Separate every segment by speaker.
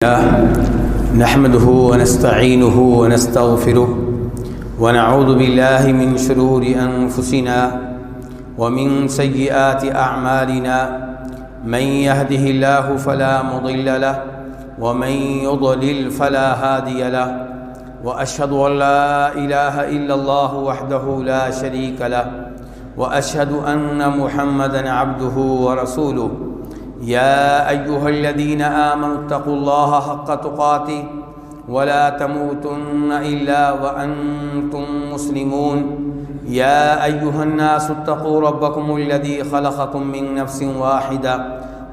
Speaker 1: نحمده ونستعينه ونستغفره ونعوذ بالله من شرور أنفسنا ومن سيئات أعمالنا من يهده الله فلا مضل له ومن يضلل فلا هادي له وأشهد أن لا إله إلا الله وحده لا شريك له وأشهد أن محمدا عبده ورسوله يا أيها الذين آمنوا اتقوا الله حق تقاته ولا تموتن إلا وأنتم مسلمون يا أيها الناس اتقوا ربكم الذي خلقكم من نفس واحدة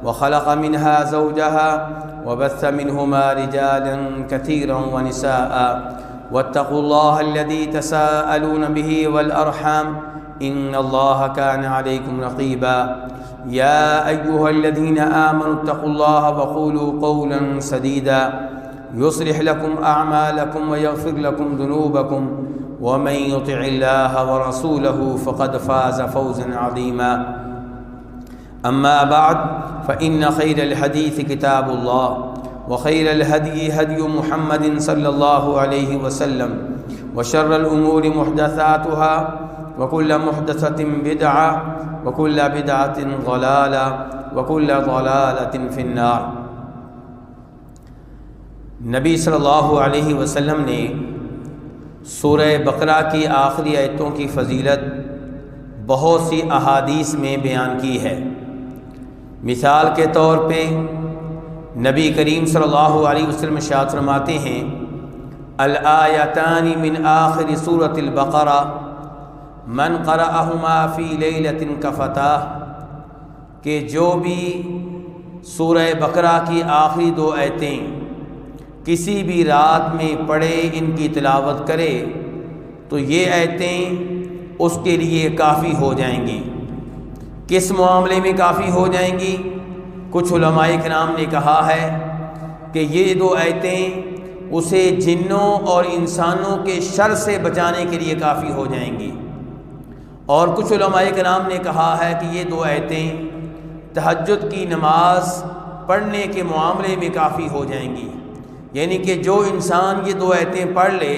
Speaker 1: وخلق منها زوجها وبث منهما رجالا كثيرا ونساء واتقوا الله الذي تساءلون به والأرحام إن الله كان عليكم رقيبا يا أيها الذين آمنوا اتقوا الله وقولوا قولا سديدا يصلح لكم أعمالكم ويغفر لكم ذنوبكم ومن يطع الله ورسوله فقد فاز فوزا عظيما أما بعد فإن خير الحديث كتاب الله وخير الهدي هدي محمد صلى الله عليه وسلم وشر الأمور محدثاتها وكل محدثة بدعة وكل بدعة ضلالة وكل ضلالة في النار۔ نبی صلی اللہ علیہ وسلم نے سورہ بقرہ کی آخری آیتوں کی فضیلت بہت سی احادیث میں بیان کی ہے۔ مثال کے طور پہ نبی کریم صلی اللہ علیہ وسلم ارشاد فرماتے ہیں الآیتان من آخر سورۃ البقرہ من قرأہما فی لیلۃ کفتاہ، کہ جو بھی سورہ بقرہ کی آخری دو آیتیں کسی بھی رات میں پڑھے، ان کی تلاوت کرے تو یہ آیتیں اس کے لیے کافی ہو جائیں گی۔ کس معاملے میں کافی ہو جائیں گی؟ کچھ علماء کرام نے کہا ہے کہ یہ دو آیتیں اسے جنوں اور انسانوں کے شر سے بچانے کے لیے کافی ہو جائیں گی، اور کچھ علماء کرام نے کہا ہے کہ یہ دو آیتیں تہجد کی نماز پڑھنے کے معاملے میں کافی ہو جائیں گی، یعنی کہ جو انسان یہ دو آیتیں پڑھ لے،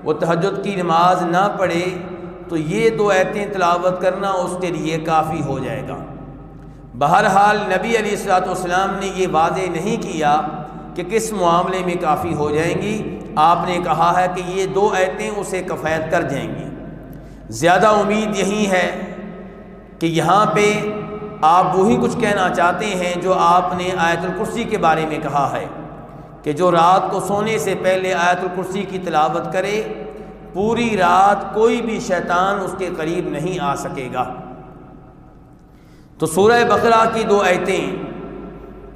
Speaker 1: وہ تہجد کی نماز نہ پڑھے تو یہ دو آیتیں تلاوت کرنا اس کے لیے کافی ہو جائے گا۔ بہرحال نبی علیہ الصلوۃ والسلام نے یہ واضح نہیں کیا کہ کس معاملے میں کافی ہو جائیں گی، آپ نے کہا ہے کہ یہ دو آیتیں اسے کفایت کر جائیں گی۔ زیادہ امید یہی ہے کہ یہاں پہ آپ وہی کچھ کہنا چاہتے ہیں جو آپ نے آیت الکرسی کے بارے میں کہا ہے کہ جو رات کو سونے سے پہلے آیت الکرسی کی تلاوت کرے، پوری رات کوئی بھی شیطان اس کے قریب نہیں آ سکے گا۔ تو سورہ بقرہ کی دو آیتیں،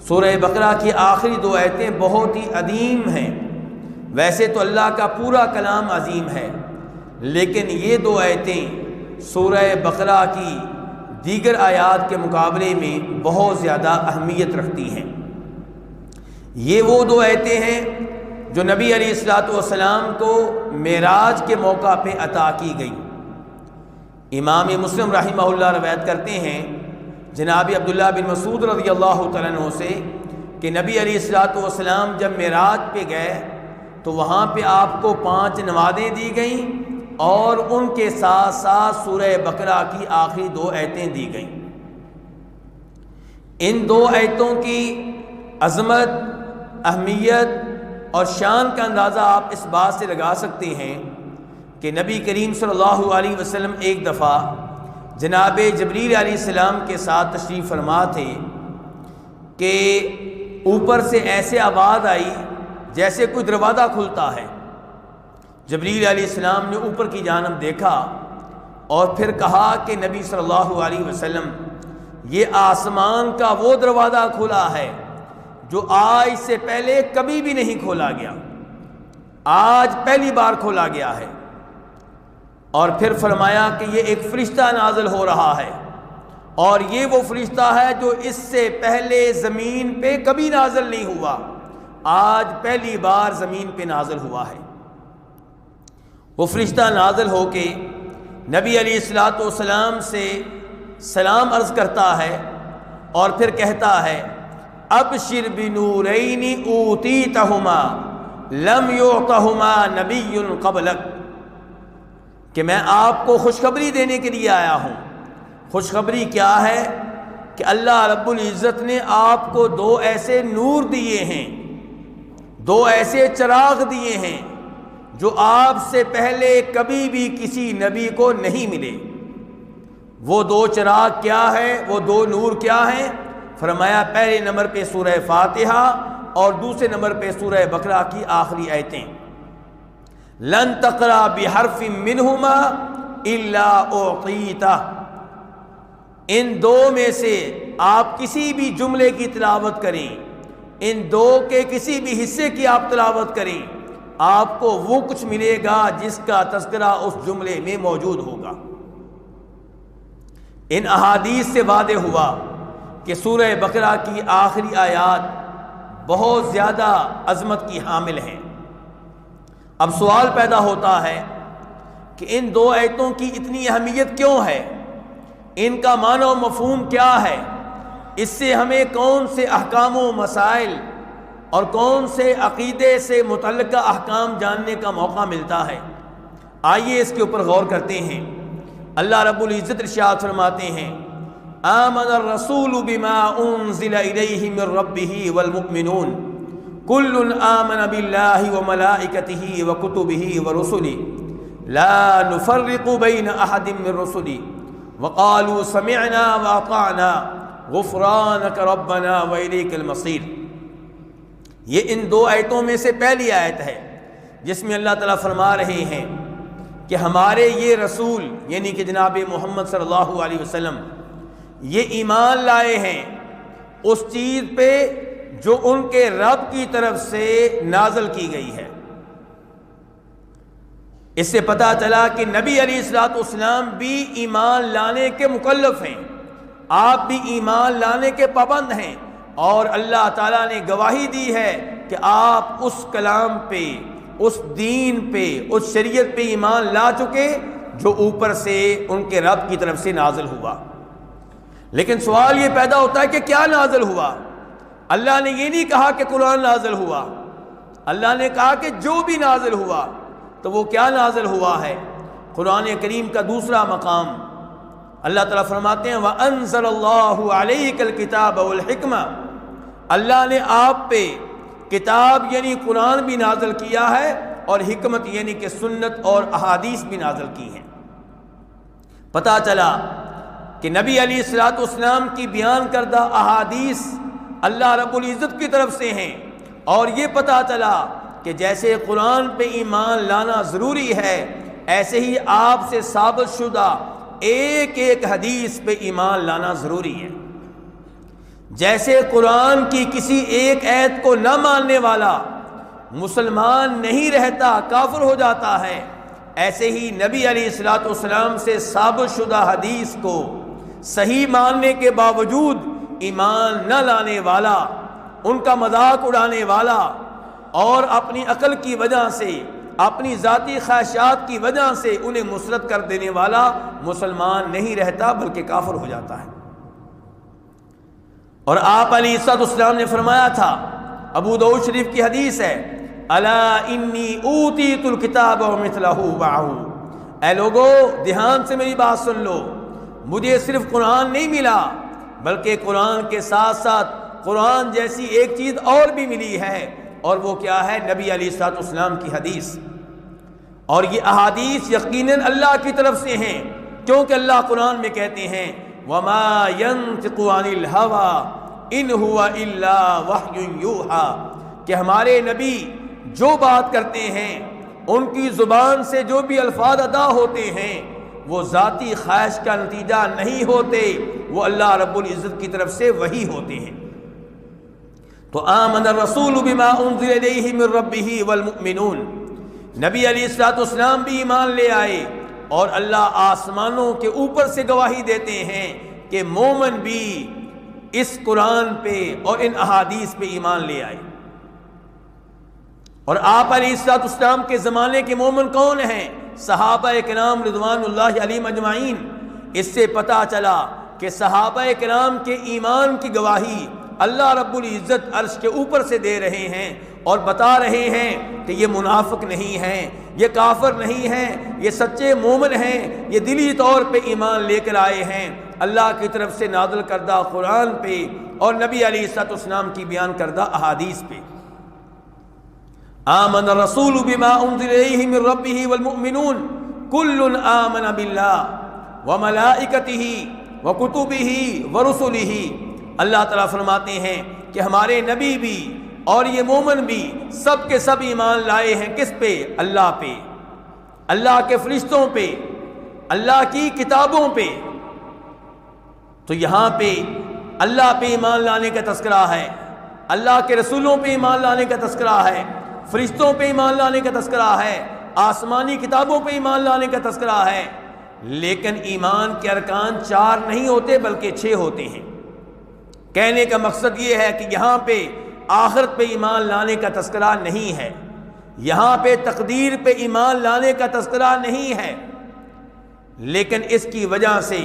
Speaker 1: سورہ بقرہ کی آخری دو آیتیں بہت ہی عظیم ہیں۔ ویسے تو اللہ کا پورا کلام عظیم ہے، لیکن یہ دو آیتیں سورہ بقرہ کی دیگر آیات کے مقابلے میں بہت زیادہ اہمیت رکھتی ہیں۔ یہ وہ دو آیتیں ہیں جو نبی علیہ الصلوۃ والسلام کو معراج کے موقع پہ عطا کی گئیں۔ امام مسلم رحمہ اللہ روایت کرتے ہیں جناب عبداللہ بن مسعود رضی اللہ تعالیٰ عنہ سے کہ نبی علیہ الصلوۃ والسلام جب معراج پہ گئے تو وہاں پہ آپ کو 5 نمازیں دی گئیں اور ان کے ساتھ ساتھ سورہ بقرہ کی آخری دو آیتیں دی گئیں۔ ان دو آیتوں کی عظمت، اہمیت اور شان کا اندازہ آپ اس بات سے لگا سکتے ہیں کہ نبی کریم صلی اللہ علیہ وسلم ایک دفعہ جناب جبریل علیہ السلام کے ساتھ تشریف فرما تھے کہ اوپر سے ایسے آواز آئی جیسے کوئی دروازہ کھلتا ہے۔ جبریل علیہ السلام نے اوپر کی جانب دیکھا اور پھر کہا کہ نبی صلی اللہ علیہ وسلم، یہ آسمان کا وہ دروازہ کھلا ہے جو آج سے پہلے کبھی بھی نہیں کھولا گیا، آج پہلی بار کھولا گیا ہے۔ اور پھر فرمایا کہ یہ ایک فرشتہ نازل ہو رہا ہے، اور یہ وہ فرشتہ ہے جو اس سے پہلے زمین پہ کبھی نازل نہیں ہوا، آج پہلی بار زمین پہ نازل ہوا ہے۔ وہ فرشتہ نازل ہو کے نبی علیہ الصلوۃ والسلام سے سلام عرض کرتا ہے اور پھر کہتا ہے ابشر بنورین اوتیتہما لم یعطہما نبی قبلک، کہ میں آپ کو خوشخبری دینے کے لیے آیا ہوں۔ خوشخبری کیا ہے؟ کہ اللہ رب العزت نے آپ کو دو ایسے نور دیے ہیں، دو ایسے چراغ دیے ہیں جو آپ سے پہلے کبھی بھی کسی نبی کو نہیں ملے۔ وہ دو چراغ کیا ہے؟ وہ دو نور کیا ہیں؟ فرمایا پہلے نمبر پہ سورہ فاتحہ اور دوسرے نمبر پہ سورہ بقرہ کی آخری آیتیں۔ لن تقرأ بحرف منہما الا اعطیتہ، ان دو میں سے آپ کسی بھی جملے کی تلاوت کریں، ان دو کے کسی بھی حصے کی آپ تلاوت کریں، آپ کو وہ کچھ ملے گا جس کا تذکرہ اس جملے میں موجود ہوگا۔ ان احادیث سے واضح ہوا کہ سورہ بقرہ کی آخری آیات بہت زیادہ عظمت کی حامل ہیں۔ اب سوال پیدا ہوتا ہے کہ ان دو آیتوں کی اتنی اہمیت کیوں ہے؟ ان کا معنی و مفہوم کیا ہے؟ اس سے ہمیں کون سے احکام و مسائل اور کون سے عقیدے سے متعلقہ احکام جاننے کا موقع ملتا ہے؟ آئیے اس کے اوپر غور کرتے ہیں۔ اللہ رب العزت ارشاد فرماتے ہیں آمن الرسول بما انزل الیہ من ربہ والمؤمنون کل آمن باللہ وملائکتہ وکتبہ ورسلہ لا نفرق بین احد من رسلہ وقالوا سمعنا واطعنا غفرانک ربنا والیک المصیر۔ یہ ان دو آیتوں میں سے پہلی آیت ہے جس میں اللہ تعالیٰ فرما رہے ہیں کہ ہمارے یہ رسول یعنی کہ جناب محمد صلی اللہ علیہ وسلم یہ ایمان لائے ہیں اس چیز پہ جو ان کے رب کی طرف سے نازل کی گئی ہے۔ اس سے پتہ چلا کہ نبی علیہ الصلوۃ والسلام بھی ایمان لانے کے مکلف ہیں، آپ بھی ایمان لانے کے پابند ہیں، اور اللہ تعالیٰ نے گواہی دی ہے کہ آپ اس کلام پہ، اس دین پہ، اس شریعت پہ ایمان لا چکے جو اوپر سے ان کے رب کی طرف سے نازل ہوا۔ لیکن سوال یہ پیدا ہوتا ہے کہ کیا نازل ہوا؟ اللہ نے یہ نہیں کہا کہ قرآن نازل ہوا، اللہ نے کہا کہ جو بھی نازل ہوا، تو وہ کیا نازل ہوا ہے؟ قرآن کریم کا دوسرا مقام اللہ تعالیٰ فرماتے ہیں وَأَنزَلَ اللَّهُ عَلَيْكَ الْكِتَابَ وَالْحِكْمَةَ، اللہ نے آپ پہ کتاب یعنی قرآن بھی نازل کیا ہے اور حکمت یعنی کہ سنت اور احادیث بھی نازل کی ہیں۔ پتہ چلا کہ نبی علیہ الصلوۃ والسلام کی بیان کردہ احادیث اللہ رب العزت کی طرف سے ہیں، اور یہ پتہ چلا کہ جیسے قرآن پہ ایمان لانا ضروری ہے ایسے ہی آپ سے ثابت شدہ ایک ایک حدیث پہ ایمان لانا ضروری ہے۔ جیسے قرآن کی کسی ایک آیت کو نہ ماننے والا مسلمان نہیں رہتا، کافر ہو جاتا ہے، ایسے ہی نبی علیہ الصلوۃ والسلام سے ثابت شدہ حدیث کو صحیح ماننے کے باوجود ایمان نہ لانے والا، ان کا مذاق اڑانے والا اور اپنی عقل کی وجہ سے، اپنی ذاتی خواہشات کی وجہ سے انہیں مسرت کر دینے والا مسلمان نہیں رہتا بلکہ کافر ہو جاتا ہے۔ اور آپ علیہ الصلوۃ والسلام نے فرمایا تھا، ابو داؤد شریف کی حدیث ہے الا انی اوتیت الکتاب ومثلہ معہ، اے لوگو دھیان سے میری بات سن لو، مجھے صرف قرآن نہیں ملا بلکہ قرآن کے ساتھ ساتھ قرآن جیسی ایک چیز اور بھی ملی ہے، اور وہ کیا ہے؟ نبی علیہ الصلوۃ والسلام کی حدیث۔ اور یہ احادیث یقیناً اللہ کی طرف سے ہیں، کیونکہ اللہ قرآن میں کہتے ہیں وما ينطق عن الهوى ان هو الا وحی یوحى، کہ ہمارے نبی جو بات کرتے ہیں ان کی زبان سے جو بھی الفاظ ادا ہوتے ہیں وہ ذاتی خواہش کا نتیجہ نہیں ہوتے، وہ اللہ رب العزت کی طرف سے وحی ہوتے ہیں۔ تو آمن الرسول بما انزل الیہ من ربہ والمؤمنون، نبی علیہ الصلوۃ والسلام بھی ایمان لے آئے، اور اللہ آسمانوں کے اوپر سے گواہی دیتے ہیں کہ مومن بھی اس قرآن پہ اور ان احادیث پہ ایمان لے آئے۔ اور آپ علیہ الصلوۃ والسلام کے زمانے کے مومن کون ہیں؟ صحابہ کرام رضوان اللہ علیہم اجمعین۔ اس سے پتہ چلا کہ صحابہ کرام کے ایمان کی گواہی اللہ رب العزت عرش کے اوپر سے دے رہے ہیں اور بتا رہے ہیں کہ یہ منافق نہیں ہیں، یہ کافر نہیں ہیں، یہ سچے مومن ہیں، یہ دلی طور پہ ایمان لے کر آئے ہیں اللہ کی طرف سے نازل کردہ قرآن پہ اور نبی علیہ الصلوۃ والسلام کی بیان کردہ احادیث پہ۔ آمن الرسول بما انزل الیہ من ربہ والمؤمنون کل آمن باللہ وملائکتہ وکتبہ ورسلہ۔ اللہ تعالیٰ فرماتے ہیں کہ ہمارے نبی بھی اور یہ مومن بھی سب کے سب ایمان لائے ہیں، کس پہ؟ اللہ پہ، اللہ کے فرشتوں پہ، اللہ کی کتابوں پہ۔ تو یہاں پہ اللہ پہ ایمان لانے کا تذکرہ ہے، اللہ کے رسولوں پہ ایمان لانے کا تذکرہ ہے، فرشتوں پہ ایمان لانے کا تذکرہ ہے، آسمانی کتابوں پہ ایمان لانے کا تذکرہ ہے۔ لیکن ایمان کے ارکان 4 نہیں ہوتے بلکہ 6 ہوتے ہیں۔ کہنے کا مقصد یہ ہے کہ یہاں پہ آخرت پہ ایمان لانے کا تذکرہ نہیں ہے، یہاں پہ تقدیر پہ ایمان لانے کا تذکرہ نہیں ہے، لیکن اس کی وجہ سے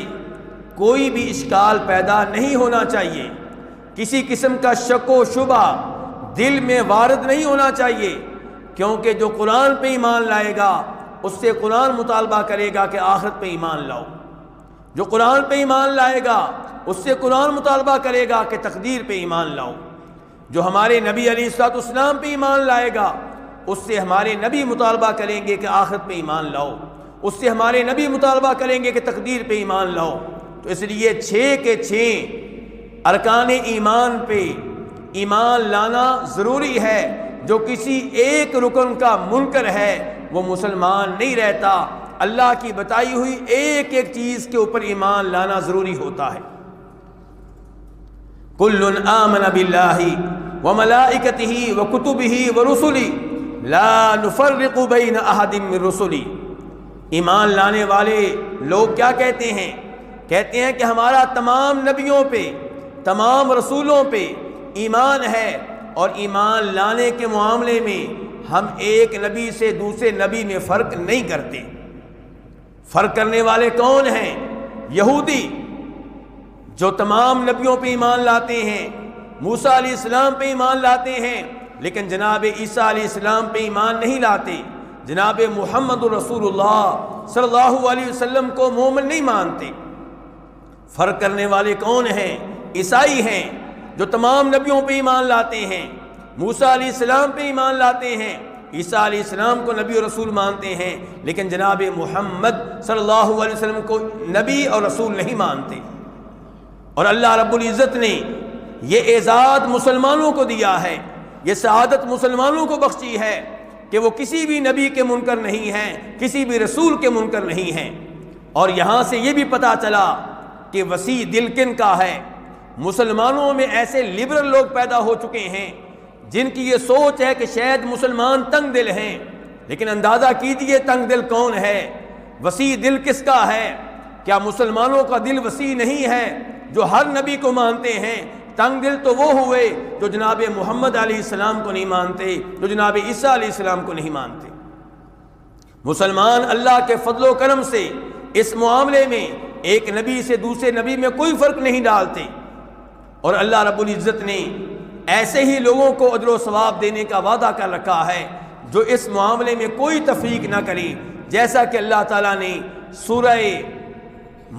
Speaker 1: کوئی بھی اشکال پیدا نہیں ہونا چاہیے، کسی قسم کا شک و شبہ دل میں وارد نہیں ہونا چاہیے، کیونکہ جو قرآن پہ ایمان لائے گا اس سے قرآن مطالبہ کرے گا کہ آخرت پہ ایمان لاؤ، جو قرآن پہ ایمان لائے گا اس سے قرآن مطالبہ کرے گا کہ تقدیر پہ ایمان لاؤ، جو ہمارے نبی علیہ الصلوۃ والسلام پہ ایمان لائے گا اس سے ہمارے نبی مطالبہ کریں گے کہ آخرت پہ ایمان لاؤ، اس سے ہمارے نبی مطالبہ کریں گے کہ تقدیر پہ ایمان لاؤ۔ تو اس لیے 6 کے 6 ارکان ایمان پہ ایمان لانا ضروری ہے۔ جو کسی ایک رکن کا منکر ہے وہ مسلمان نہیں رہتا، اللہ کی بتائی ہوئی ایک ایک چیز کے اوپر ایمان لانا ضروری ہوتا ہے۔ کل آمن باللہ وملائکتہ وکتبہ ورسلہ لا نفرق بین احد من رسلہ۔ ایمان لانے والے لوگ کیا کہتے ہیں؟ کہتے ہیں کہ ہمارا تمام نبیوں پہ، تمام رسولوں پہ ایمان ہے، اور ایمان لانے کے معاملے میں ہم ایک نبی سے دوسرے نبی میں فرق نہیں کرتے۔ فرق کرنے والے کون ہیں؟ یہودی، جو تمام نبیوں پہ ایمان لاتے ہیں، موسیٰ علیہ السلام پہ ایمان لاتے ہیں، لیکن جناب عیسیٰ علیہ السلام پہ ایمان نہیں لاتے، جناب محمد رسول اللہ صلی اللہ علیہ وسلم کو مومن نہیں مانتے۔ فرق کرنے والے کون ہیں؟ عیسائی ہیں، جو تمام نبیوں پہ ایمان لاتے ہیں، موسیٰ علیہ السلام پہ ایمان لاتے ہیں، عیسیٰ علیہ السلام کو نبی اور رسول مانتے ہیں، لیکن جناب محمد صلی اللہ علیہ وسلم کو نبی اور رسول نہیں مانتے۔ اور اللہ رب العزت نے یہ اعزاز مسلمانوں کو دیا ہے، یہ سعادت مسلمانوں کو بخشی ہے کہ وہ کسی بھی نبی کے منکر نہیں ہیں، کسی بھی رسول کے منکر نہیں ہیں۔ اور یہاں سے یہ بھی پتہ چلا کہ وسیع دل کن کا ہے۔ مسلمانوں میں ایسے لبرل لوگ پیدا ہو چکے ہیں جن کی یہ سوچ ہے کہ شاید مسلمان تنگ دل ہیں، لیکن اندازہ کیجئے تنگ دل کون ہے، وسیع دل کس کا ہے؟ کیا مسلمانوں کا دل وسیع نہیں ہے جو ہر نبی کو مانتے ہیں؟ تنگ دل تو وہ ہوئے جو جناب محمد علیہ السلام کو نہیں مانتے، جو جناب عیسیٰ علیہ السلام کو نہیں مانتے۔ مسلمان اللہ کے فضل و کرم سے اس معاملے میں ایک نبی سے دوسرے نبی میں کوئی فرق نہیں ڈالتے، اور اللہ رب العزت نے ایسے ہی لوگوں کو اجر و ثواب دینے کا وعدہ کر رکھا ہے جو اس معاملے میں کوئی تفریق نہ کرے، جیسا کہ اللہ تعالیٰ نے سورہ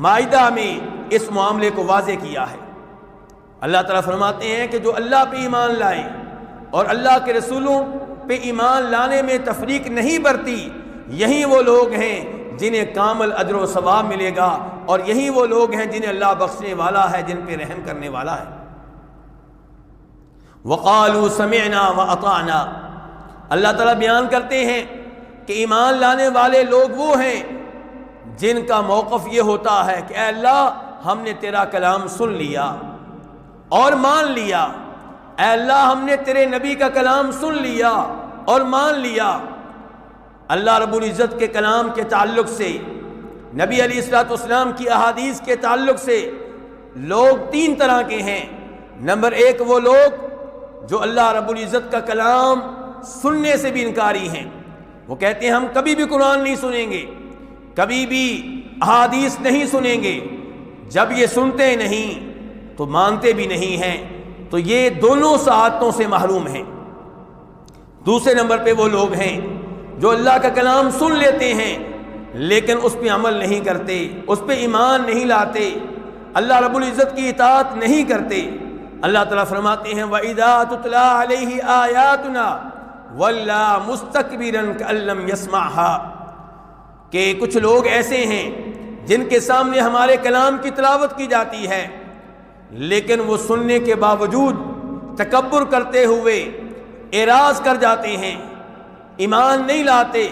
Speaker 1: مائدہ میں اس معاملے کو واضح کیا ہے۔ اللہ تعالیٰ فرماتے ہیں کہ جو اللہ پہ ایمان لائے اور اللہ کے رسولوں پہ ایمان لانے میں تفریق نہیں برتی، یہی وہ لوگ ہیں جنہیں کامل اجر و ثواب ملے گا، اور یہی وہ لوگ ہیں جنہیں اللہ بخشنے والا ہے، جن پہ رحم کرنے والا ہے۔ وقالوا سمعنا واطعنا، اللہ تعالیٰ بیان کرتے ہیں کہ ایمان لانے والے لوگ وہ ہیں جن کا موقف یہ ہوتا ہے کہ اے اللہ ہم نے تیرا کلام سن لیا اور مان لیا، اے اللہ ہم نے تیرے نبی کا کلام سن لیا اور مان لیا۔ اللہ رب العزت کے کلام کے تعلق سے، نبی علیہ الصلوۃ والسلام کی احادیث کے تعلق سے لوگ 3 طرح کے ہیں۔ نمبر 1 وہ لوگ جو اللہ رب العزت کا کلام سننے سے بھی انکاری ہیں، وہ کہتے ہیں ہم کبھی بھی قرآن نہیں سنیں گے، کبھی بھی احادیث نہیں سنیں گے، جب یہ سنتے نہیں تو مانتے بھی نہیں ہیں، تو یہ دونوں سعادتوں سے محروم ہیں۔ دوسرے نمبر پہ وہ لوگ ہیں جو اللہ کا کلام سن لیتے ہیں لیکن اس پہ عمل نہیں کرتے، اس پہ ایمان نہیں لاتے، اللہ رب العزت کی اطاعت نہیں کرتے۔ اللہ تعالیٰ فرماتے ہیں وَإِذَا تُتْلَىٰ عَلَيْهِ آيَاتُنَا وَلَّىٰ مُسْتَكْبِرًا كَأَن لَّمْ يَسْمَعْهَا، کہ کچھ لوگ ایسے ہیں جن کے سامنے ہمارے کلام کی تلاوت کی جاتی ہے لیکن وہ سننے کے باوجود تکبر کرتے ہوئے اعراض کر جاتے ہیں، ایمان نہیں لاتے،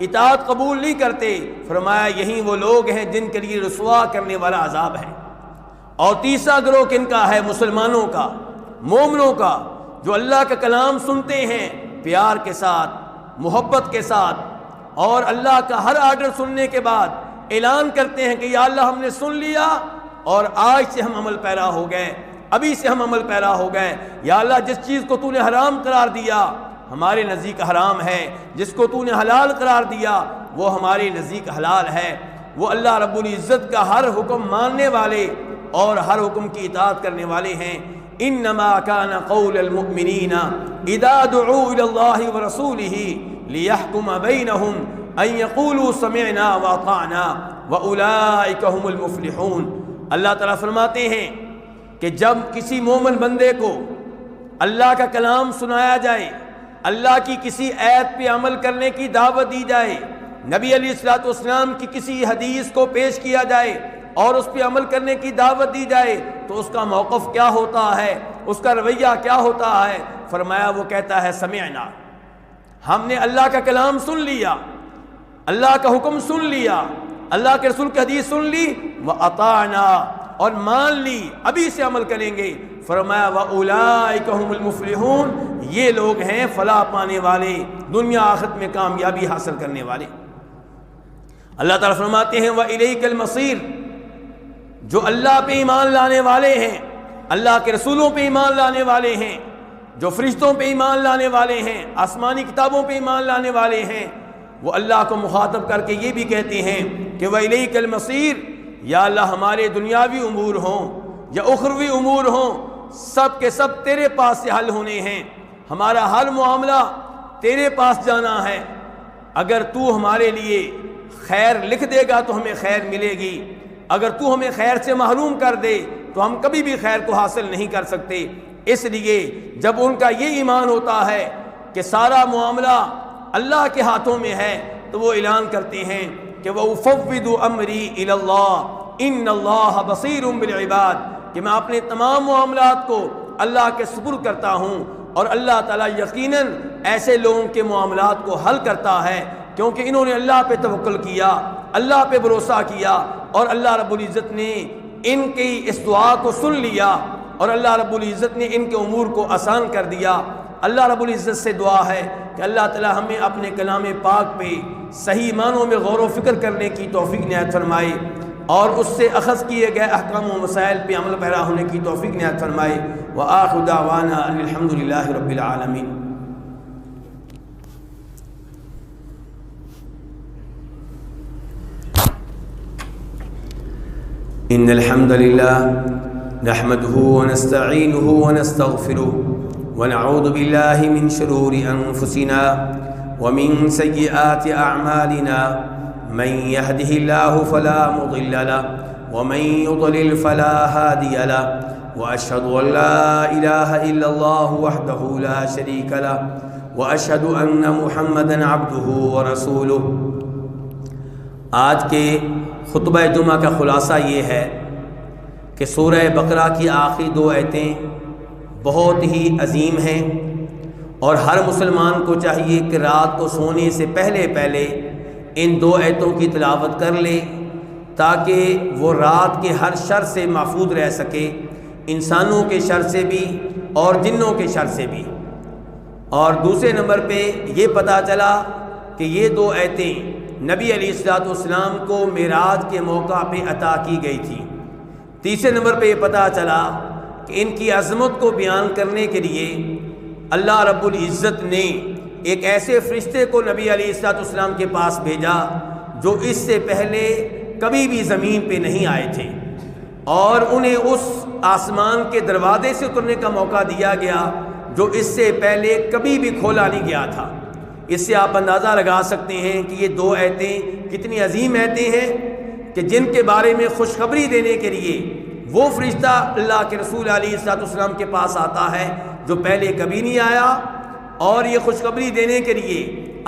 Speaker 1: اطاعت قبول نہیں کرتے۔ فرمایا یہی وہ لوگ ہیں جن کے لیے رسوا کرنے والا عذاب ہے۔ اور تیسرا گروہ کن کا ہے؟ مسلمانوں کا، مومنوں کا، جو اللہ کا کلام سنتے ہیں پیار کے ساتھ، محبت کے ساتھ، اور اللہ کا ہر آرڈر سننے کے بعد اعلان کرتے ہیں کہ یا اللہ ہم نے سن لیا اور آج سے ہم عمل پیرا ہو گئے، ابھی سے ہم عمل پیرا ہو گئے۔ یا اللہ جس چیز کو تو نے حرام قرار دیا ہمارے نزدیک حرام ہے، جس کو تو نے حلال قرار دیا وہ ہمارے نزدیک حلال ہے۔ وہ اللہ رب العزت کا ہر حکم ماننے والے اور ہر حکم کی اطاعت کرنے والے ہیں۔ انما کان قول المؤمنین اذا دعوا الی اللہ ورسولہ لیحکم بینہم ان یقولوا سمعنا واطعنا واولئک هم المفلحون۔ اللہ تعالیٰ فرماتے ہیں کہ جب کسی مومن بندے کو اللہ کا کلام سنایا جائے، اللہ کی کسی آیت پہ عمل کرنے کی دعوت دی جائے، نبی علیہ الصلوۃ والسلام کی کسی حدیث کو پیش کیا جائے اور اس پہ عمل کرنے کی دعوت دی جائے تو اس کا موقف کیا ہوتا ہے، اس کا رویہ کیا ہوتا ہے؟ فرمایا وہ کہتا ہے سمعنا، ہم نے اللہ کا کلام سن لیا، اللہ کا حکم سن لیا، اللہ کے رسول کی حدیث سن لی، وَأَطَعْنَا اور مان لی، ابھی سے عمل کریں گے۔ فرمایا وَأُولَئِكَ هُمُ الْمُفْلِحُونَ، یہ لوگ ہیں فلاح پانے والے، دنیا آخرت میں کامیابی حاصل کرنے والے۔ اللہ تعالیٰ فرماتے ہیں وَإِلَيْكَ الْمَصِيرُ، جو اللہ پہ ایمان لانے والے ہیں، اللہ کے رسولوں پہ ایمان لانے والے ہیں، جو فرشتوں پہ ایمان لانے والے ہیں، آسمانی کتابوں پہ ایمان لانے والے ہیں، وہ اللہ کو مخاطب کر کے یہ بھی کہتے ہیں کہ وَإِلَيْكَ الْمَصِيرُ، یا اللہ ہمارے دنیاوی امور ہوں یا اخروی امور ہوں، سب کے سب تیرے پاس سے حل ہونے ہیں، ہمارا ہر معاملہ تیرے پاس جانا ہے۔ اگر تو ہمارے لیے خیر لکھ دے گا تو ہمیں خیر ملے گی، اگر تو ہمیں خیر سے محروم کر دے تو ہم کبھی بھی خیر کو حاصل نہیں کر سکتے۔ اس لیے جب ان کا یہ ایمان ہوتا ہے کہ سارا معاملہ اللہ کے ہاتھوں میں ہے تو وہ اعلان کرتے ہیں کہ وَأُفَوِّضُ أَمْرِي إِلَى اللَّهِ إِنَّ اللَّهَ بَصِيرٌ بِالْعِبَادِ، کہ میں اپنے تمام معاملات کو اللہ کے سپرد کرتا ہوں، اور اللہ تعالیٰ یقیناً ایسے لوگوں کے معاملات کو حل کرتا ہے کیونکہ انہوں نے اللہ پہ توکل کیا، اللہ پہ بھروسہ کیا، اور اللہ رب العزت نے ان کی اس دعا کو سن لیا، اور اللہ رب العزت نے ان کے امور کو آسان کر دیا۔ اللہ رب العزت سے دعا ہے کہ اللہ تعالی ہمیں اپنے کلام پاک پہ صحیح معنوں میں غور و فکر کرنے کی توفیق عنایت فرمائے، اور اس سے اخذ کیے گئے احکام و مسائل پہ عمل پیرا ہونے کی توفیق عنایت فرمائے۔ وآخر دعوانا ان الحمد للہ رب العالمین۔ ان الحمد للہ نحمده ونستعینه ونستغفره ونعوذ باللہ من شرور انفسنا ومن سیئات اعمالنا، من يهده الله فلا مضل له ومن يضلل فلا هادي له، واشهد ان لا اله الا الله وحده لا شريك له، واشهد ان محمدا عبده ورسوله۔ آج کے خطبہ جمعہ کا خلاصہ یہ ہے کہ سورہ بقرہ کی آخری دو آیتیں بہت ہی عظیم ہیں، اور ہر مسلمان کو چاہیے کہ رات کو سونے سے پہلے پہلے ان دو آیتوں کی تلاوت کر لے تاکہ وہ رات کے ہر شر سے محفوظ رہ سکے، انسانوں کے شر سے بھی اور جنوں کے شر سے بھی۔ اور دوسرے نمبر پہ یہ پتہ چلا کہ یہ دو آیتیں نبی علیہ الصلوۃ والسلام کو معراج کے موقع پہ عطا کی گئی تھی۔ تیسرے نمبر پہ یہ پتہ چلا کہ ان کی عظمت کو بیان کرنے کے لیے اللہ رب العزت نے ایک ایسے فرشتے کو نبی علیہ الصلوۃ والسلام کے پاس بھیجا جو اس سے پہلے کبھی بھی زمین پہ نہیں آئے تھے، اور انہیں اس آسمان کے دروازے سے اترنے کا موقع دیا گیا جو اس سے پہلے کبھی بھی کھولا نہیں گیا تھا۔ اس سے آپ اندازہ لگا سکتے ہیں کہ یہ دو آیتیں کتنی عظیم آیتیں ہیں کہ جن کے بارے میں خوشخبری دینے کے لیے وہ فرشتہ اللہ کے رسول علیہ الصلوۃ والسلام کے پاس آتا ہے جو پہلے کبھی نہیں آیا، اور یہ خوشخبری دینے کے لیے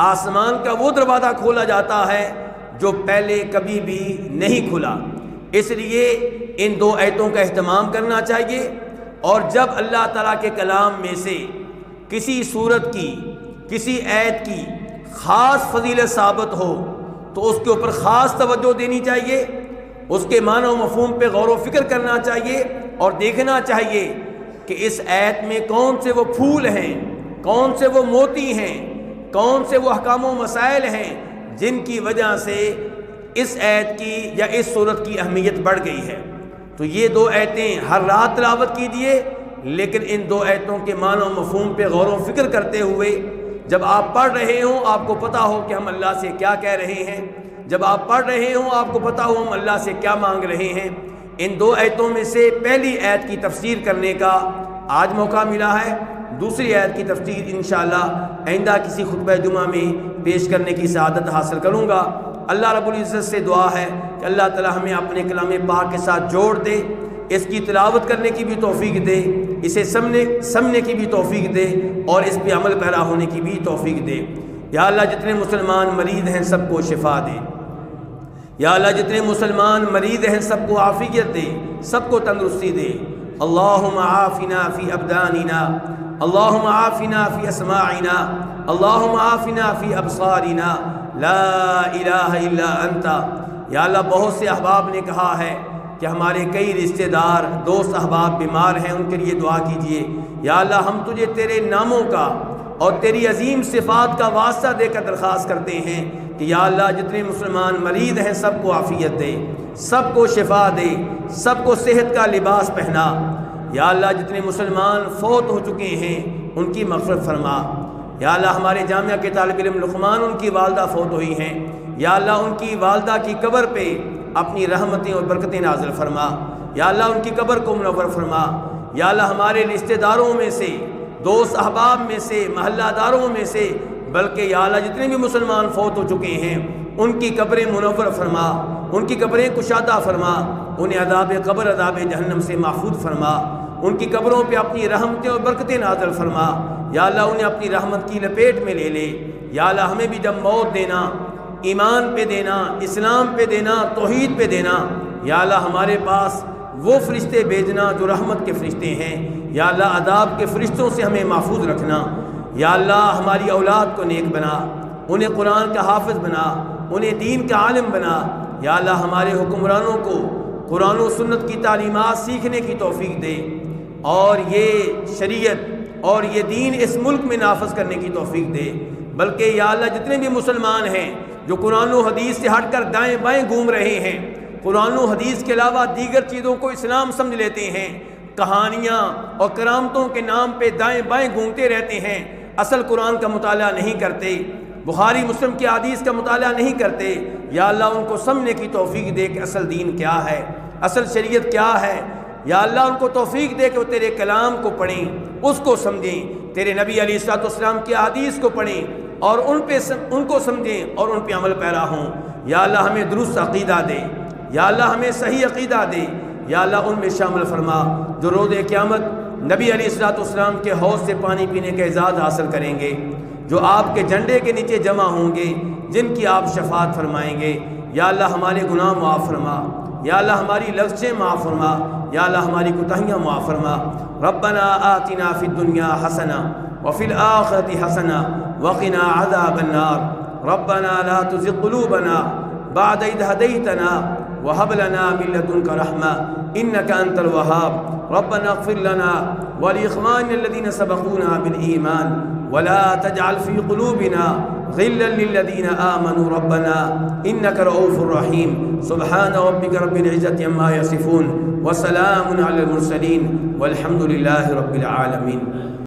Speaker 1: آسمان کا وہ دروازہ کھولا جاتا ہے جو پہلے کبھی بھی نہیں کھلا۔ اس لیے ان دو آیتوں کا اہتمام کرنا چاہیے، اور جب اللہ تعالیٰ کے کلام میں سے کسی سورت کی، کسی آیت کی خاص فضیلت ثابت ہو تو اس کے اوپر خاص توجہ دینی چاہیے، اس کے معنی و مفہوم پہ غور و فکر کرنا چاہیے، اور دیکھنا چاہیے کہ اس آیت میں کون سے وہ پھول ہیں، کون سے وہ موتی ہیں، کون سے وہ احکام و مسائل ہیں جن کی وجہ سے اس آیت کی یا اس سورت کی اہمیت بڑھ گئی ہے۔ تو یہ دو آیتیں ہر رات تلاوت کیجیے، لیکن ان دو آیتوں کے معنی و مفہوم پہ غور و فکر کرتے ہوئے جب آپ پڑھ رہے ہوں آپ کو پتہ ہو کہ ہم اللہ سے کیا کہہ رہے ہیں، جب آپ پڑھ رہے ہوں آپ کو پتہ ہو ہم اللہ سے کیا مانگ رہے ہیں۔ ان دو آیتوں میں سے پہلی آیت کی تفسیر کرنے کا آج موقع ملا ہے، دوسری آیت کی تفسیر انشاءاللہ آئندہ کسی خطبہ جمعہ میں پیش کرنے کی سعادت حاصل کروں گا۔ اللہ رب العزت سے دعا ہے کہ اللہ تعالی ہمیں اپنے کلام پاک کے ساتھ جوڑ دے، اس کی تلاوت کرنے کی بھی توفیق دے، اسے سمجھنے کی بھی توفیق دے، اور اس پہ عمل پیرا ہونے کی بھی توفیق دے۔ یا اللہ جتنے مسلمان مریض ہیں سب کو شفا دے، یا اللہ جتنے مسلمان مریض ہیں سب کو عافیت دے، سب کو تندرستی دے۔ اللہم عافنا فی ابداننا، اللہم عافنا فی اسماعنا، اللہم عافنا فی ابصارنا، لا الہ الا انت۔ یا اللہ بہت سے احباب نے کہا ہے کہ ہمارے کئی رشتہ دار دوست احباب بیمار ہیں، ان کے لیے دعا کیجیے۔ یا اللہ ہم تجھے تیرے ناموں کا اور تیری عظیم صفات کا واسطہ دے کر درخواست کرتے ہیں کہ یا اللہ جتنے مسلمان مریض ہیں سب کو عافیت دے، سب کو شفا دے، سب کو صحت کا لباس پہنا۔ یا اللہ جتنے مسلمان فوت ہو چکے ہیں ان کی مغفرت فرما۔ یا اللہ ہمارے جامعہ کے طالب علم لقمان ان کی والدہ فوت ہوئی ہیں، یا اللہ ان کی والدہ کی قبر پہ اپنی رحمتیں اور برکتیں نازل فرما۔ یا اللہ ان کی قبر کو منور فرما۔ یا اللہ ہمارے رشتہ داروں میں سے، دوست احباب میں سے، محلہ داروں میں سے، بلکہ یا اللہ جتنے بھی مسلمان فوت ہو چکے ہیں ان کی قبریں منور فرما، ان کی قبریں کشادہ فرما، انہیں عذاب قبر عذاب جہنم سے محفوظ فرما، ان کی قبروں پہ اپنی رحمتیں اور برکتیں نازل فرما۔ یا اللہ انہیں اپنی رحمت کی لپیٹ میں لے لے۔ یا اللہ ہمیں بھی جب موت دینا، ایمان پہ دینا، اسلام پہ دینا، توحید پہ دینا، یا اللہ ہمارے پاس وہ فرشتے بھیجنا جو رحمت کے فرشتے ہیں۔ یا اللہ عذاب کے فرشتوں سے ہمیں محفوظ رکھنا۔ یا اللہ ہماری اولاد کو نیک بنا، انہیں قرآن کا حافظ بنا، انہیں دین کا عالم بنا۔ یا اللہ ہمارے حکمرانوں کو قرآن و سنت کی تعلیمات سیکھنے کی توفیق دے، اور یہ شریعت اور یہ دین اس ملک میں نافذ کرنے کی توفیق دے۔ بلکہ یا اللہ جتنے بھی مسلمان ہیں جو قرآن و حدیث سے ہٹ کر دائیں بائیں گھوم رہے ہیں، قرآن و حدیث کے علاوہ دیگر چیزوں کو اسلام سمجھ لیتے ہیں، کہانیاں اور کرامتوں کے نام پہ دائیں بائیں گھومتے رہتے ہیں، اصل قرآن کا مطالعہ نہیں کرتے، بخاری مسلم کی حدیث کا مطالعہ نہیں کرتے، یا اللہ ان کو سمجھنے کی توفیق دے کہ اصل دین کیا ہے، اصل شریعت کیا ہے۔ یا اللہ ان کو توفیق دے کہ وہ تیرے کلام کو پڑھیں، اس کو سمجھیں، تیرے نبی علیہ الصلوۃ والسلام کی حدیث کو پڑھیں اور ان کو سمجھیں اور ان پہ عمل پیرا ہوں۔ یا اللہ ہمیں درست عقیدہ دے، یا اللہ ہمیں صحیح عقیدہ دے۔ یا اللہ ان میں شامل فرما جو روز قیامت نبی علیہ الصلوۃ والسلام کے حوض سے پانی پینے کا اعزاز حاصل کریں گے، جو آپ کے جھنڈے کے نیچے جمع ہوں گے، جن کی آپ شفاعت فرمائیں گے۔ یا اللہ ہمارے گناہ معاف فرما، یا اللہ ہماری لغزشیں معاف فرما، یا اللہ ہماری کوتاہیاں معاف فرما۔ ربنا آتنا فی الدنیا حسنہ وفی الآخرۃ حسنہ وقنا عذاب النار۔ ربنا لا تزغ قلوبنا بعد اذ هديتنا وهب لنا من لدنك رحمة إنك أنت الوهاب۔ ربنا اغفر لنا ولإخواننا الذين سبقونا بالإيمان ولا تجعل في قلوبنا غلا للذين آمنوا ربنا إنك رؤوف رحيم۔ سبحان ربك رب العزة عما يصفون وسلام على المرسلين والحمد لله رب العالمين۔